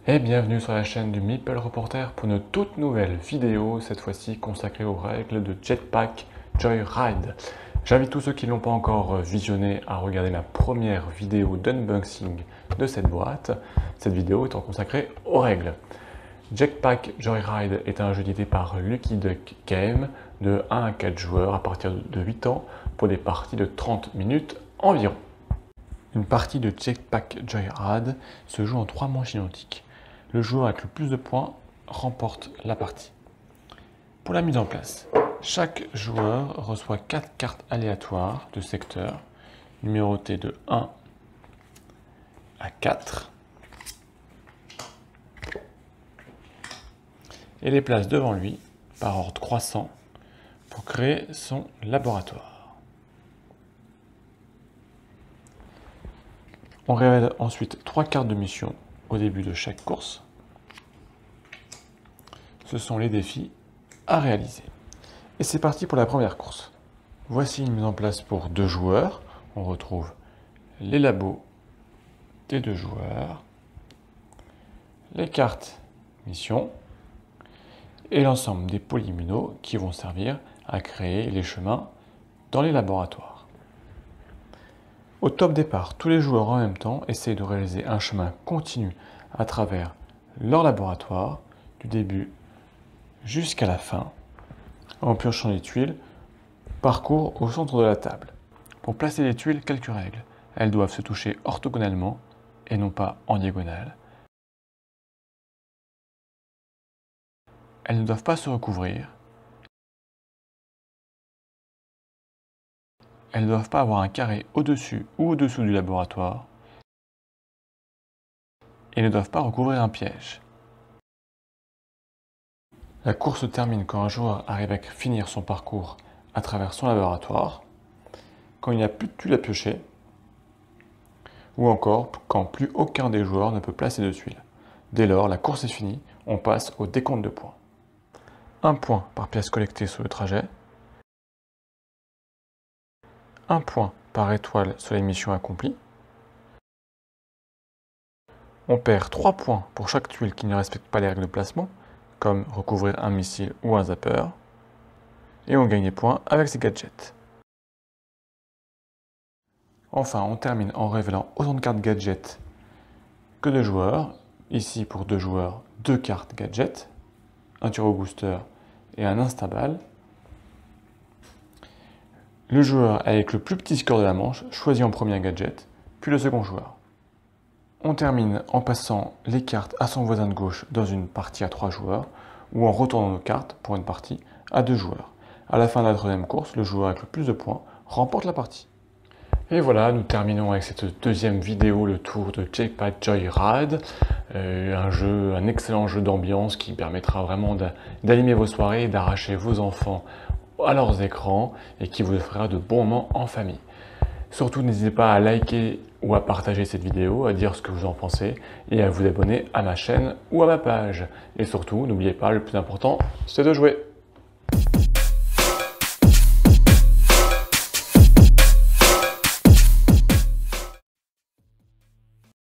Et bienvenue sur la chaîne du Meeple Reporter pour une toute nouvelle vidéo, cette fois-ci consacrée aux règles de Jetpack Joyride. J'invite tous ceux qui ne l'ont pas encore visionné à regarder ma première vidéo d'unboxing de cette boîte. Cette vidéo étant consacrée aux règles. Jetpack Joyride est un jeu édité par Lucky Duck Game de 1 à 4 joueurs à partir de 8 ans pour des parties de 30 minutes environ. Une partie de Jetpack Joyride se joue en 3 manches identiques. Le joueur avec le plus de points remporte la partie. Pour la mise en place, chaque joueur reçoit 4 cartes aléatoires de secteur, numérotées de 1 à 4, et les place devant lui par ordre croissant pour créer son laboratoire. On révèle ensuite 3 cartes de mission au début de chaque course. Ce sont les défis à réaliser. Et c'est parti pour la première course. Voici une mise en place pour 2 joueurs. On retrouve les labos des 2 joueurs, les cartes mission et l'ensemble des polyminos qui vont servir à créer les chemins dans les laboratoires. Au top départ, tous les joueurs en même temps essayent de réaliser un chemin continu à travers leur laboratoire, du début jusqu'à la fin, en piochant les tuiles, parcours au centre de la table. Pour placer les tuiles, quelques règles. Elles doivent se toucher orthogonalement et non pas en diagonale. Elles ne doivent pas se recouvrir. Elles ne doivent pas avoir un carré au-dessus ou au-dessous du laboratoire. Et ne doivent pas recouvrir un piège. La course se termine quand un joueur arrive à finir son parcours à travers son laboratoire, quand il n'y a plus de tuiles à piocher, ou encore quand plus aucun des joueurs ne peut placer de tuiles. Dès lors, la course est finie, on passe au décompte de points. 1 point par pièce collectée sur le trajet, 1 point par étoile sur les missions accomplies. On perd 3 points pour chaque tuile qui ne respecte pas les règles de placement, comme recouvrir un missile ou un zapper. Et on gagne des points avec ses gadgets. Enfin, on termine en révélant autant de cartes gadgets que de joueurs. Ici, pour 2 joueurs, 2 cartes gadgets, un turbo booster et un instaball. Le joueur avec le plus petit score de la manche choisit en premier un gadget, puis le second joueur. On termine en passant les cartes à son voisin de gauche dans une partie à 3 joueurs, ou en retournant nos cartes pour une partie à 2 joueurs. À la fin de la troisième course, le joueur avec le plus de points remporte la partie. Et voilà, nous terminons avec cette deuxième vidéo, le tour de Jetpack Joyride, un excellent jeu d'ambiance qui permettra vraiment d'animer vos soirées et d'arracher vos enfants à leurs écrans et qui vous fera de bons moments en famille. Surtout, n'hésitez pas à liker ou à partager cette vidéo, à dire ce que vous en pensez et à vous abonner à ma chaîne ou à ma page. Et surtout, n'oubliez pas, le plus important, c'est de jouer.